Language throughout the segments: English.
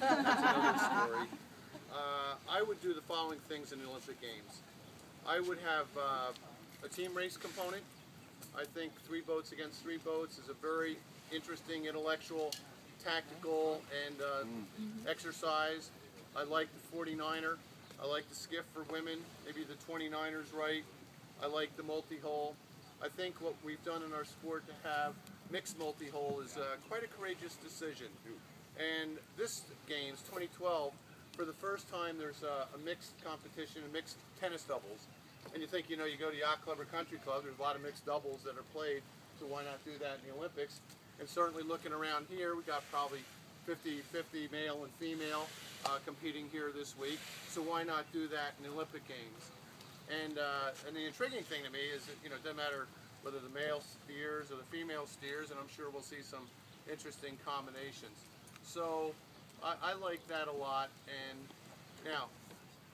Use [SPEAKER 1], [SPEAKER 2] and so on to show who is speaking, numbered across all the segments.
[SPEAKER 1] That's another story. I would do the following things in the Olympic Games. I would have a team race component. I think 3 boats against 3 boats is a very interesting, intellectual, tactical, and exercise. I like the 49er. I like the skiff for women, maybe the 29ers right. I like the multi-hull. I think what we've done in our sport to have mixed multi-hull is quite a courageous decision. And this Games, 2012, for the first time there's a mixed competition, a mixed tennis doubles. And you think, you know, you go to yacht club or country club, there's a lot of mixed doubles that are played, so why not do that in the Olympics? And certainly looking around here, we got probably 50-50 male and female competing here this week, so why not do that in the Olympic Games? And the intriguing thing to me is that, you know, it doesn't matter whether the male steers or the female steers, and I'm sure we'll see some interesting combinations. So I like that a lot. And now,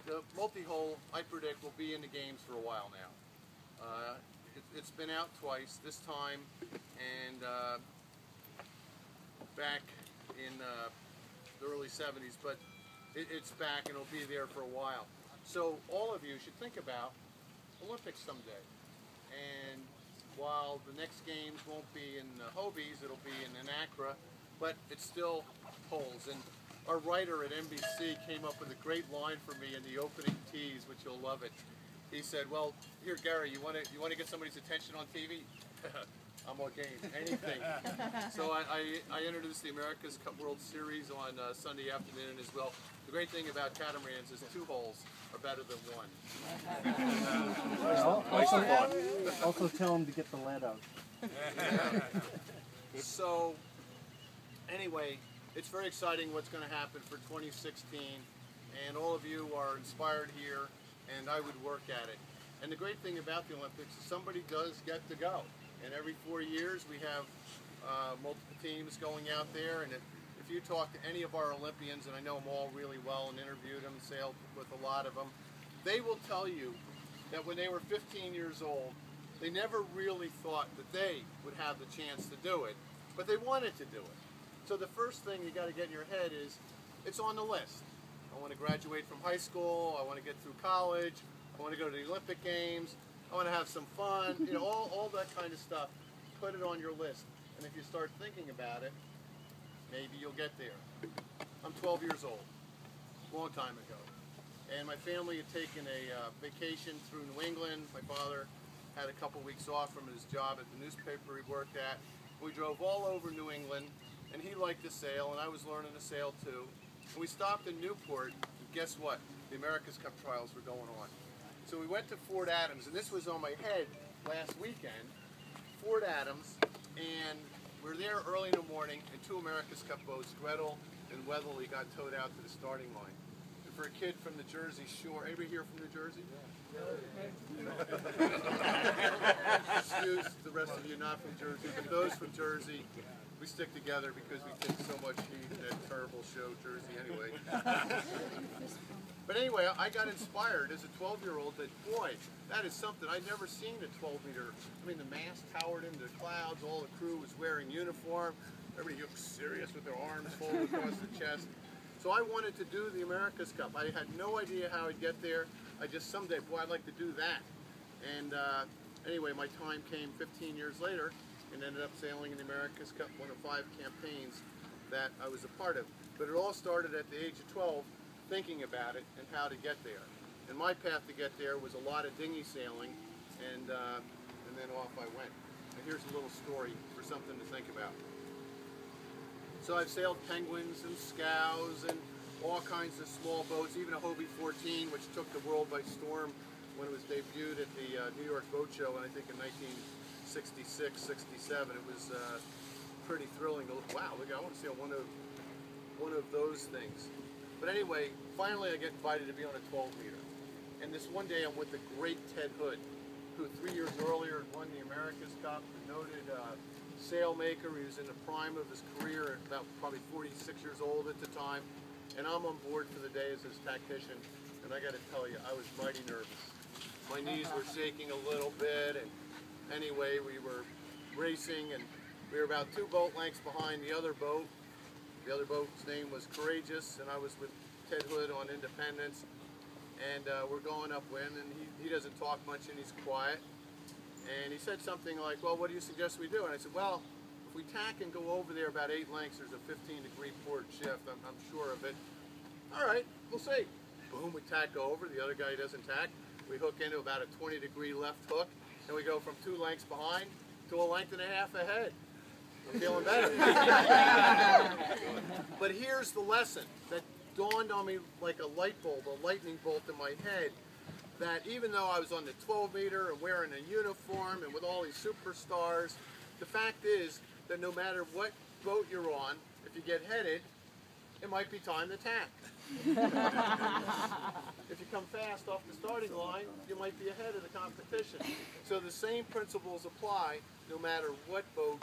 [SPEAKER 1] the multi-hull, I predict, will be in the games for a while now. It's been out twice, this time and back in the early 70s, but it's back and it'll be there for a while. So all of you should think about Olympics someday. And while the next games won't be in the Hobies, it'll be in Accra, but it still holds. And our writer at NBC came up with a great line for me in the opening tease, which you'll love it. He said, "Well, here, Gary, you want to get somebody's attention on TV? I'm all game, anything." So I introduced the America's Cup World Series on Sunday afternoon as well. The great thing about catamarans is 2 holes are better than 1.
[SPEAKER 2] Also tell them to get the lead out.
[SPEAKER 1] So anyway, it's very exciting what's going to happen for 2016, and all of you are inspired here, and I would work at it. And the great thing about the Olympics is somebody does get to go. And every 4 years we have multiple teams going out there, and if you talk to any of our Olympians, and I know them all really well and interviewed them, sailed with a lot of them, they will tell you that when they were 15 years old, they never really thought that they would have the chance to do it, but they wanted to do it. So the first thing you got to get in your head is, it's on the list. I want to graduate from high school, I want to get through college, I want to go to the Olympic Games, I want to have some fun, you know, all that kind of stuff. Put it on your list. And if you start thinking about it, maybe you'll get there. I'm 12 years old, a long time ago. And my family had taken a vacation through New England. My father had a couple weeks off from his job at the newspaper he worked at. We drove all over New England, and he liked to sail, and I was learning to sail too. And we stopped in Newport, and guess what? The America's Cup trials were going on. So we went to Fort Adams, and this was on my head last weekend, Fort Adams, and we're there early in the morning, and 2 America's Cup boats, Gretel and Weatherly, got towed out to the starting line. And for a kid from the Jersey Shore, anybody here from New Jersey? Excuse the rest of you not from Jersey, but those from Jersey, we stick together because we take so much heat in that terrible show, Jersey, anyway. But anyway, I got inspired as a 12-year-old that, boy, that is something I'd never seen a 12-meter. I mean, the mast towered into the clouds, all the crew was wearing uniform, everybody looked serious with their arms folded across the chest. So I wanted to do the America's Cup. I had no idea how I'd get there. I just someday, boy, I'd like to do that. And anyway, my time came 15 years later and ended up sailing in the America's Cup, one of 5 campaigns that I was a part of. But it all started at the age of 12, thinking about it and how to get there. And my path to get there was a lot of dinghy sailing, and then off I went. And here's a little story for something to think about. So I've sailed penguins and scows and all kinds of small boats, even a Hobie 14, which took the world by storm when it was debuted at the New York Boat Show, I think in 1966, 67. It was pretty thrilling. Wow, look, I want to sail one of those things. But anyway, finally I get invited to be on a 12-meter. And this one day I'm with the great Ted Hood, who 3 years earlier had won the America's Cup, a noted sailmaker. He was in the prime of his career, about probably 46 years old at the time. And I'm on board for the day as his tactician. And I got to tell you, I was mighty nervous. My knees were shaking a little bit. And anyway, we were racing, and we were about 2 boat lengths behind the other boat. The other boat's name was Courageous, and I was with Ted Hood on Independence. And we're going upwind, and he doesn't talk much, and he's quiet. And he said something like, well, what do you suggest we do? And I said, well, if we tack and go over there about 8 lengths, there's a 15-degree port shift. I'm sure of it. All right, we'll see. Boom, we tack over. The other guy doesn't tack. We hook into about a 20-degree left hook, and we go from 2 lengths behind to a length and a half ahead. I'm feeling better. But here's the lesson that dawned on me like a light bulb, a lightning bolt in my head, that even though I was on the 12 meter and wearing a uniform and with all these superstars, the fact is that no matter what boat you're on, if you get headed, it might be time to tack. If you come fast off the starting line, you might be ahead of the competition. So the same principles apply no matter what boat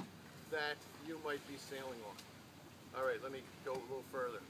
[SPEAKER 1] that you might be sailing on. All right, let me go a little further.